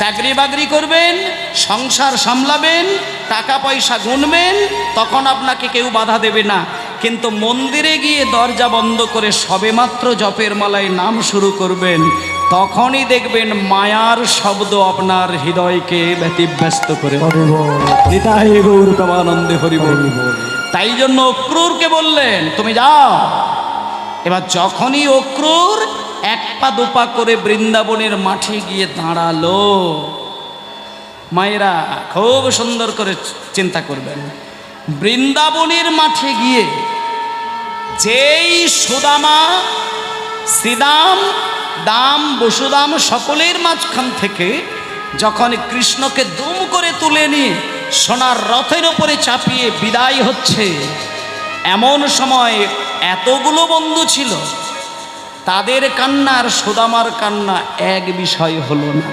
চাকরি বাকরি করবেন, সংসার সামলাবেন, টাকা পয়সা গুনবেন, তখন আপনাকে কেউ বাধা দেবে না। কিন্তু মন্দিরে গিয়ে দরজা বন্ধ করে সবেমাত্র জপের মালায় নাম শুরু করবেন, তখনই দেখবেন মায়ার শব্দ আপনার হৃদয়কে ব্যতিব্যস্ত করে। নিতাই গৌর প্রেমানন্দে হরি বল। তাই জন্য অক্রূরকে বললেন তুমি যাও। এবার যখনই অক্রূর এক পা দুপা করে বৃন্দাবনের মাঠে গিয়ে দাঁড়ালো, মায়েরা খুব সুন্দর করে চিন্তা করবেন, বৃন্দাবনের মাঠে গিয়ে যেই সুদামা, শ্রীদাম, দাম, বসুদাম সকলের মাঝখান থেকে যখন কৃষ্ণকে দুম করে তুলে নিয়ে সোনার রথের ওপরে চাপিয়ে বিদায় হচ্ছে, এমন সময় এতগুলো বন্ধু ছিল, তাদের কান্না আর সুদামার কান্না এক বিষয় হলো না।